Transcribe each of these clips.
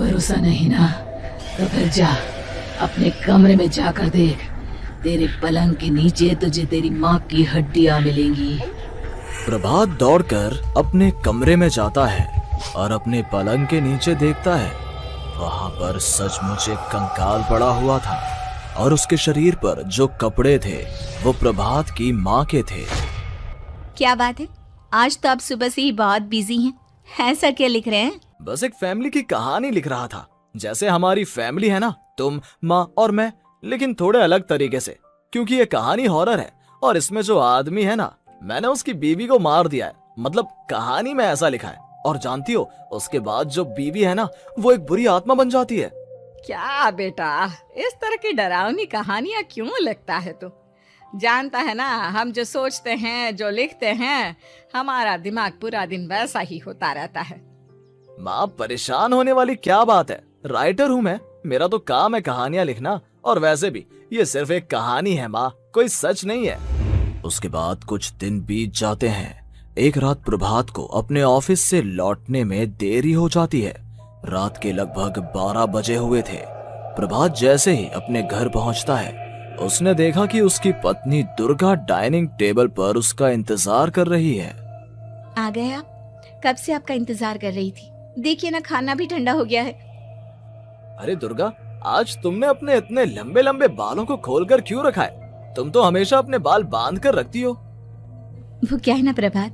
भरोसा नहीं ना, तो फिर जा अपने कमरे में जाकर देख। तेरे पलंग के नीचे तुझे तेरी माँ की हड्डियाँ मिलेंगी। प्रभात दौड़कर अपने कमरे में जाता है और अपने पलंग के नीचे देखता है। वहां पर सचमुच एक कंकाल पड़ा हुआ था और उसके शरीर पर जो कपड़े थे वो प्रभात की माँ के थे। क्या बात है, आज तो आप सुबह से ही बहुत बिजी हैं। ऐसा क्या लिख रहे हैं? बस एक फैमिली की कहानी लिख रहा था। जैसे हमारी फैमिली है ना, तुम, माँ और मैं, लेकिन थोड़े अलग तरीके से, क्योंकि ये कहानी हॉरर है और इसमें जो आदमी है ना, मैंने उसकी बीवी को मार दिया है। मतलब कहानी में ऐसा लिखा है। और जानती हो, उसके बाद जो बीवी है ना, वो एक बुरी आत्मा बन जाती है। क्या बेटा, इस तरह की डरावनी कहानियां क्यों लिखता है तू? जानता है ना, हम जो सोचते हैं, जो लिखते हैं, हमारा दिमाग पूरा दिन वैसा ही होता रहता है। माँ, परेशान होने वाली क्या बात है? राइटर हूँ मैं, मेरा तो काम है कहानियां लिखना। और वैसे भी ये सिर्फ एक कहानी है माँ, कोई सच नहीं है। उसके बाद कुछ दिन बीत जाते हैं। एक रात प्रभात को अपने ऑफिस से लौटने में देरी हो जाती है। रात के लगभग 12 बजे हुए थे। प्रभात जैसे ही अपने घर पहुंचता है, उसने देखा कि उसकी पत्नी दुर्गा डाइनिंग टेबल पर उसका इंतजार कर रही है। आ गए आप? कब से आपका इंतजार कर रही थी। देखिए ना, खाना भी ठंडा हो गया है। अरे दुर्गा, आज तुमने अपने इतने लंबे लंबे बालों को खोलकर क्यों रखा है? तुम तो हमेशा अपने बाल बांध कर रखती हो। वो क्या है ना प्रभात,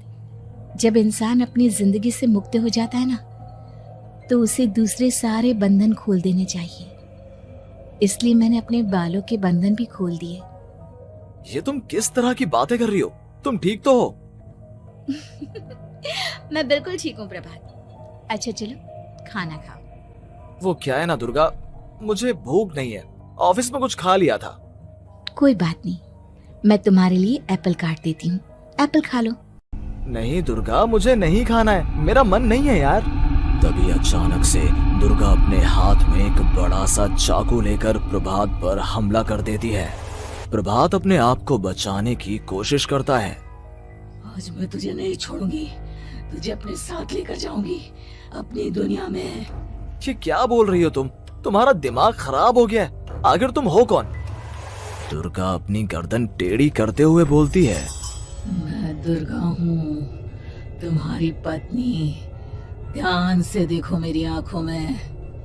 जब इंसान अपनी जिंदगी से मुक्त हो जाता है ना, तो उसे दूसरे सारे बंधन खोल देने चाहिए। इसलिए मैंने अपने बालों के बंधन भी खोल दिए। ये तुम किस तरह की बातें कर रही हो? तुम ठीक तो हो? मैं बिल्कुल ठीक हूँ प्रभात। अच्छा चलो खाना खाओ। वो क्या है ना दुर्गा, मुझे भूख नहीं है। ऑफिस में कुछ खा लिया था। कोई बात नहीं, मैं तुम्हारे लिए एप्पल काट देती हूँ, एप्पल खा लो। नहीं दुर्गा, मुझे नहीं खाना है, मेरा मन नहीं है यार। तभी अचानक से दुर्गा अपने हाथ में एक बड़ा सा चाकू लेकर प्रभात पर हमला कर देती है। प्रभात अपने आप को बचाने की कोशिश करता है। आज मैं तुझे नहीं छोड़ूंगी, तुझे अपने साथ लेकर जाऊंगी अपनी दुनिया में। ये क्या बोल रही हो तुम? तुम्हारा दिमाग खराब हो गया है। आखिर तुम हो कौन? दुर्गा अपनी गर्दन टेढ़ी करते हुए बोलती है। मैं दुर्गा हूँ, तुम्हारी पत्नी। ध्यान से देखो मेरी आंखों में।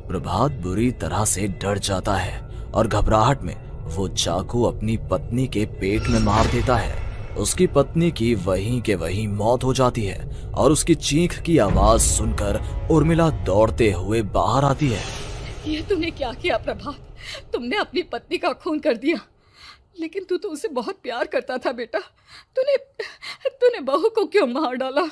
प्रभात बुरी तरह से डर जाता है और घबराहट में वो चाकू अपनी पत्नी के पेट में मार देता है। उसकी पत्नी की वहीं के वहीं मौत हो जाती है और उसकी चीख की आवाज सुनकर उर्मिला दौड़ते हुए बाहर आती है। ये तूने क्या किया प्रभात? तुमने अपनी पत्नी का खून कर दिया। लेकिन तू तो उसे बहुत प्यार करता था बेटा। तूने बहू को क्यों मार डाला?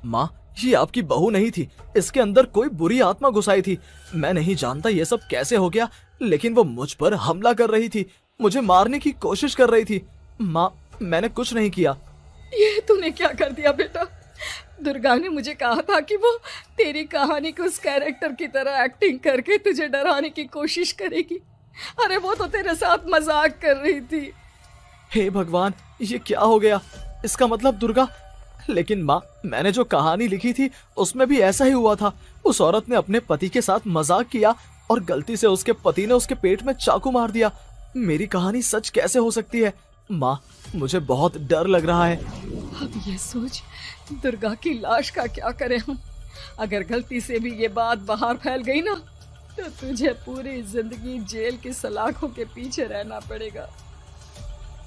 माँ, ये आपकी बहू नहीं थी, इसके अंदर कोई बुरी आत्मा घुसाई थी। मैं नहीं जानता ये सब कैसे हो गया, लेकिन वो मुझ पर हमला कर रही थी, मुझे मारने की कोशिश कर रही थी। माँ, मैंने कुछ नहीं किया। ये तूने क्या कर दिया बेटा? दुर्गा ने मुझे कहा था कि वो तेरी कहानी के उस कैरेक्टर की तरह एक्टिंग करके तुझे डराने की कोशिश करेगी। अरे वो तो तेरे साथ मजाक कर रही थी। हे भगवान, ये क्या हो गया? इसका मतलब दुर्गा। लेकिन माँ, मैंने जो कहानी लिखी थी उसमें भी ऐसा ही हुआ था। उस औरत ने अपने पति के साथ मजाक किया और गलती से उसके पति ने उसके पेट में चाकू मार दिया। मेरी कहानी सच कैसे हो सकती है? माँ, मुझे बहुत डर लग रहा है। अब ये सोच, दुर्गा की लाश का क्या करें हम? अगर गलती से भी ये बात बाहर फैल गई ना, तो तुझे पूरी जिंदगी जेल की सलाखों के पीछे रहना पड़ेगा।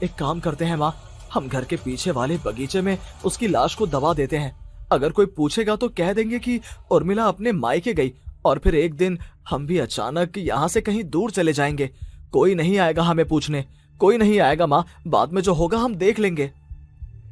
एक काम करते हैं माँ, हम घर के पीछे वाले बगीचे में उसकी लाश को दबा देते हैं। अगर कोई पूछेगा तो कह देंगे कि उर्मिला अपने मायके गई और फिर एक दिन हम भी अचानक यहाँ से कहीं दूर चले जाएंगे। कोई नहीं आएगा हमें पूछने, कोई नहीं आएगा माँ, बाद में जो होगा हम देख लेंगे।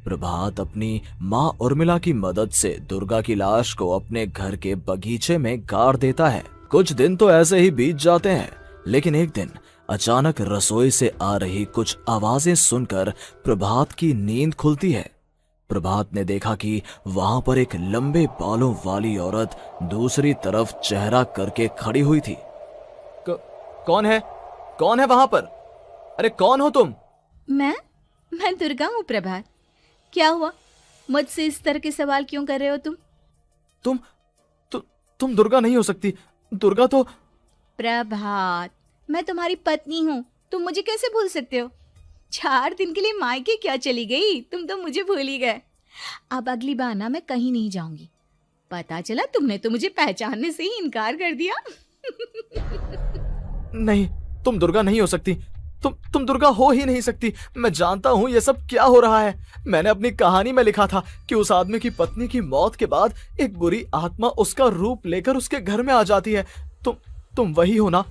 प्रभात अपनी माँ उर्मिला की मदद से दुर्गा की लाश को अपने घर के बगीचे में गाड़ देता है। कुछ दिन तो ऐसे ही बीत जाते हैं, लेकिन एक दिन अचानक रसोई से आ रही कुछ आवाजें सुनकर प्रभात की नींद खुलती है। प्रभात ने देखा कि वहां पर एक लंबे बालों वाली औरत दूसरी तरफ चेहरा करके खड़ी हुई थी। कौन है? कौन है वहां पर? अरे कौन हो तुम? मैं दुर्गा हूँ प्रभात। क्या हुआ? मुझसे इस तरह के सवाल क्यों कर रहे हो तुम? तुम दुर्गा नहीं हो सकती। दुर्गा तो प्रभात, मैं तुम्हारी पत्नी हूँ, तुम मुझे कैसे भूल सकते हो? 4 दिन के लिए मायके क्या चली गई, तुम तो मुझे भूल ही गए। अब अगली बार ना मैं कहीं नहीं जाऊंगी। पता चला तुमने तो मुझे पहचानने से ही इनकार कर दिया। नहीं, तुम दुर्गा नहीं हो सकती। तुम दुर्गा हो ही नहीं सकती। मैं जानता हूँ ये सब क्या हो रहा है। मैंने अपनी कहानी में लिखा था कि उस आदमी की पत्नी की मौत के बाद एक बुरी आत्मा उसका रूप लेकर उसके घर में आ जाती है। तुम वही हो ना?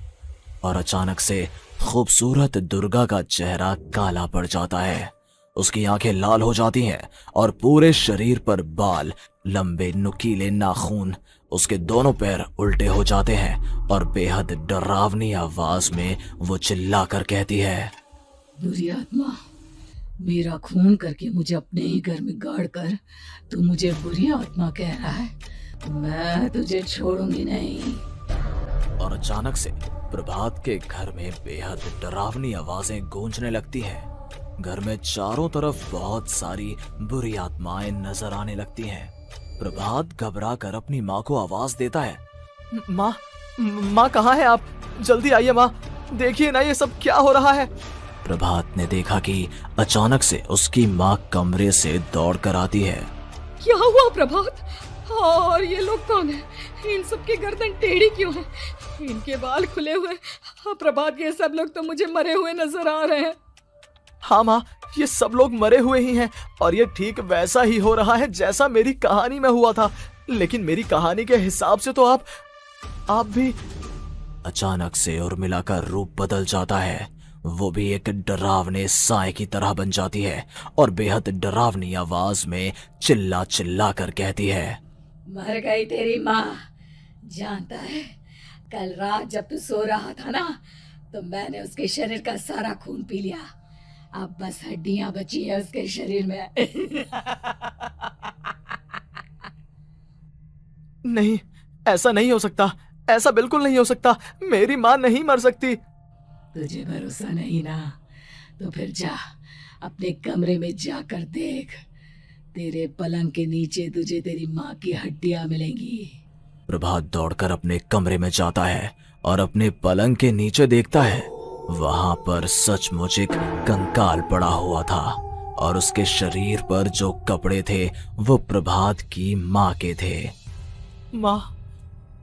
और अचानक से खूबसूरत दुर्गा का चेहरा काला पड़ जाता है। उसकी आंखें लाल हो जाती हैं और पूरे शरीर पर बाल, लंबे नुकीले नाखून, उसके दोनों पैर उल्टे हो जाते हैं और बेहद डरावनी आवाज में वो चिल्लाकर कहती है, बुरी आत्मा, मेरा खून करके मुझे अपने ही घर में गाड़ कर तू मुझे बुरी आत्मा कह रहा है? मैं तुझे छोड़ूंगी नहीं। और अचानक से प्रभात के घर में बेहद डरावनी आवाजें गूंजने लगती हैं। घर में चारों तरफ बहुत सारी बुरी आत्माएं नजर आने लगती हैं। प्रभात घबरा कर अपनी माँ को आवाज देता है, माँ कहाँ है आप? जल्दी आइए माँ, देखिए ना ये सब क्या हो रहा है। प्रभात ने देखा कि अचानक से उसकी माँ कमरे से दौड़ कर आती है। क्या हुआ प्रभात? और ये लोग कौन है? इन सब की गर्दन टेढ़ी क्यों है? इनके बाल खुले हुए। प्रभात, ये सब लोग तो मुझे मरे हुए नजर आ रहे हैं। हाँ माँ, ये सब लोग मरे हुए ही हैं और ये ठीक वैसा ही हो रहा है जैसा मेरी कहानी में हुआ था। लेकिन मेरी कहानी के हिसाब से तो आप भी। अचानक से उर्मिला का रूप बदल जाता है। वो भी एक डरावने साए की तरह बन जाती है और बेहद डरावनी आवाज में चिल्ला चिल्ला कर कहती है, मर गई तेरी माँ। जानता है, कल रात जब तू सो रहा था ना, तो मैंने उसके शरीर का सारा खून पी लिया। अब बस हड्डियां बची है उसके शरीर में। नहीं, ऐसा नहीं हो सकता, ऐसा बिल्कुल नहीं हो सकता। मेरी माँ नहीं मर सकती। तुझे भरोसा नहीं ना, तो फिर जा अपने कमरे में जाकर देख। तेरे पलंग के नीचे तुझे तेरी माँ की हड्डियां मिलेंगी। प्रभात दौड़कर अपने कमरे में जाता है और अपने पलंग के नीचे देखता है। वहां पर सचमुच एक कंकाल पड़ा हुआ था और उसके शरीर पर जो कपड़े थे वो प्रभात की माँ के थे। माँ,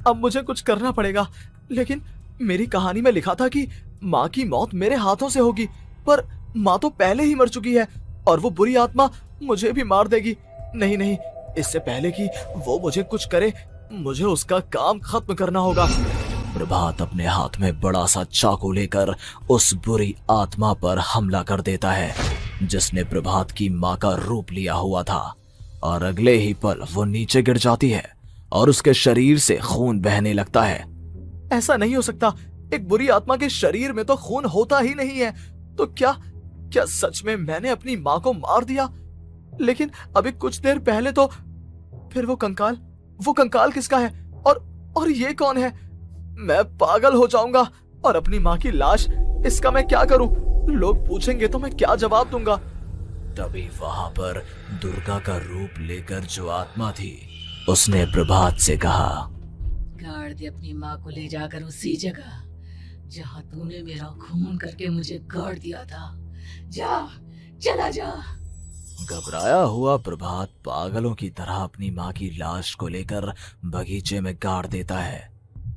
अब मुझे कुछ करना पड़ेगा। लेकिन मेरी कहानी में लिखा था कि माँ की मौत मेरे हाथों से होगी, पर माँ तो पहले ही मर चुकी है और वो बुरी आत्मा मुझे भी मार देगी। नहीं नहीं, इससे पहले कि वो मुझे कुछ करे, मुझे उसका काम खत्म करना होगा। प्रभात अपने हाथ में बड़ा सा चाकू लेकर उस बुरी आत्मा पर हमला कर देता है जिसने प्रभात की माँ का रूप लिया हुआ था, और अगले ही पल वो नीचे गिर जाती है और उसके शरीर से खून बहने लगता है। ऐसा नहीं हो सकता, एक बुरी आत्मा के शरीर में तो खून होता ही नहीं है। तो क्या सच में मैंने अपनी माँ को मार दिया? लेकिन अभी कुछ देर पहले तो फिर वो कंकाल किसका है? और ये कौन है? मैं पागल हो जाऊंगा। और अपनी माँ की लाश, इसका मैं क्या करूं? लोग पूछेंगे तो मैं क्या जवाब दूंगा? तभी वहां पर दुर्गा का रूप लेकर जो आत्मा थी उसने प्रभात से कहा, गाड़ दे अपनी माँ को ले जाकर उसी जगह जहाँ तूने मेरा खून करके मुझे गाड़ दिया था। जा, चला जा। घबराया हुआ प्रभात पागलों की तरह अपनी माँ की लाश को लेकर बगीचे में गाड़ देता है।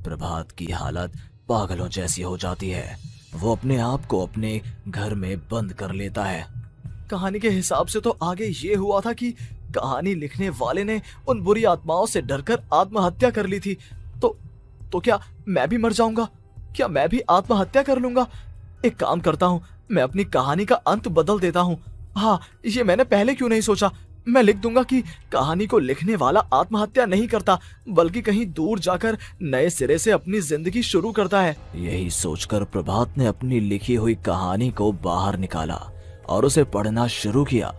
प्रभात की हालत पागलों जैसी हो जाती है। वो अपने आप को अपने घर में बंद कर लेता है। कहानी के हिसाब से तो आगे ये हुआ था कि कहानी लिखने वाले ने उन बुरी आत्माओं से डरकर आत्महत्या कर ली थी। तो क्या मैं भी मर जाऊंगा? क्या मैं भी आत्महत्या कर लूंगा? एक काम करता हूँ, मैं अपनी कहानी का अंत बदल देता हूँ। हाँ, ये मैंने पहले क्यों नहीं सोचा। मैं लिख दूंगा कि कहानी को लिखने वाला आत्महत्या नहीं करता, बल्कि कहीं दूर जाकर नए सिरे से अपनी जिंदगी शुरू करता है। यही सोचकर प्रभात ने अपनी लिखी हुई कहानी को बाहर निकाला और उसे पढ़ना शुरू किया।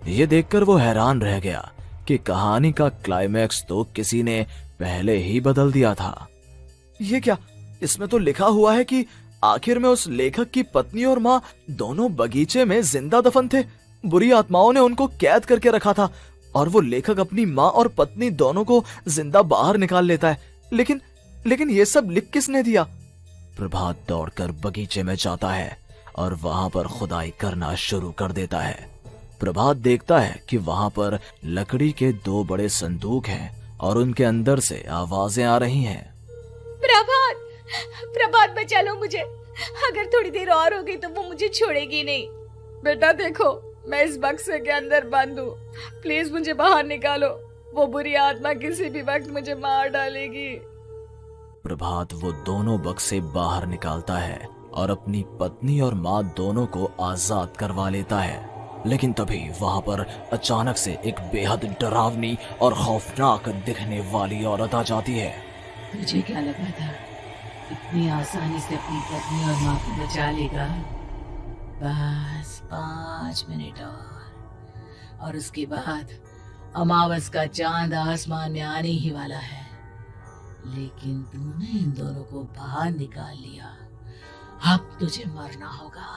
ये देखकर वो हैरान रह गया कि कहानी का क्लाइमैक्स तो किसी ने पहले ही बदल दिया था। ये क्या? इसमें तो लिखा हुआ है कि आखिर में उस लेखक की पत्नी और माँ दोनों बगीचे में जिंदा दफन थे। बुरी आत्माओं ने उनको कैद करके रखा था और वो लेखक अपनी माँ और पत्नी दोनों को जिंदा बाहर निकाल लेता है। लेकिन ये सब लिख किसने दिया? प्रभात दौड़कर बगीचे में जाता है और वहां पर खुदाई करना शुरू कर देता है। प्रभात देखता है कि वहां पर लकड़ी के 2 बड़े संदूक हैं और उनके अंदर से आवाजें आ रही हैं। प्रभात, प्रभात बचा लो मुझे, अगर थोड़ी देर और हो गई तो वो मुझे छोड़ेगी नहीं। बेटा देखो, मैं इस बक्से के अंदर बंद हूँ, प्लीज मुझे बाहर निकालो, वो बुरी आत्मा किसी भी वक्त मुझे मार डालेगी। प्रभात वो दोनों बक्से बाहर निकालता है और अपनी पत्नी और माँ दोनों को आजाद करवा लेता है। लेकिन तभी वहां पर अचानक से एक बेहद डरावनी और खौफनाक दिखने वाली औरत आ जाती है। तुझे क्या लगा था इतनी आसानी से अपनी पत्नी और माँ को बचा लेगा? बस 5 मिनट और उसके बाद अमावस का चांद आसमान में आने ही वाला है। लेकिन तूने इन दोनों को बाहर निकाल लिया, अब तुझे मरना होगा।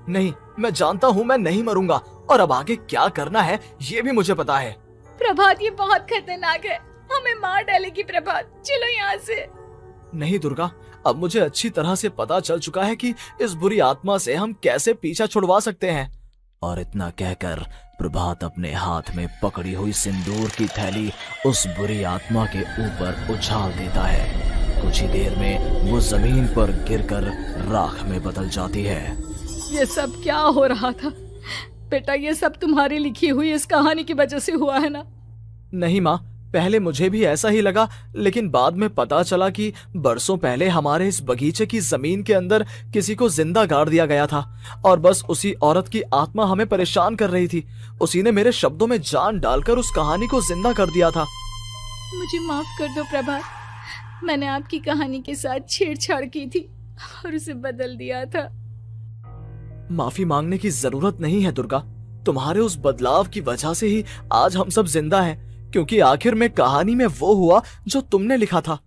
नहीं, मैं जानता हूँ मैं नहीं मरूंगा, और अब आगे क्या करना है ये भी मुझे पता है। प्रभात ये बहुत खतरनाक है, हमें मार डालेगी प्रभात, चलो यहाँ से। नहीं दुर्गा, अब मुझे अच्छी तरह से पता चल चुका है कि इस बुरी आत्मा से हम कैसे पीछा छुड़वा सकते हैं। और इतना कहकर प्रभात अपने हाथ में पकड़ी हुई सिंदूर की थैली उस बुरी आत्मा के ऊपर उछाल देता है। कुछ ही देर में वो जमीन पर गिरकर राख में बदल जाती है। ये सब क्या हो रहा था बेटा? ये सब तुम्हारी लिखी हुई इस कहानी की वजह से हुआ है ना? नहीं माँ, पहले मुझे भी ऐसा ही लगा, लेकिन बाद में पता चला कि बरसों पहले हमारे इस बगीचे की जमीन के अंदर किसी को जिंदा गाड़ दिया गया था और बस उसी औरत की आत्मा हमें परेशान कर रही थी। उसी ने मेरे शब्दों में जान डालकर उस कहानी को जिंदा कर दिया था। मुझे माफ कर दो प्रभात, मैंने आपकी कहानी के साथ छेड़छाड़ की थी और उसे बदल दिया था। माफी मांगने की जरूरत नहीं है दुर्गा, तुम्हारे उस बदलाव की वजह से ही आज हम सब जिंदा हैं, क्योंकि आखिर में कहानी में वो हुआ जो तुमने लिखा था।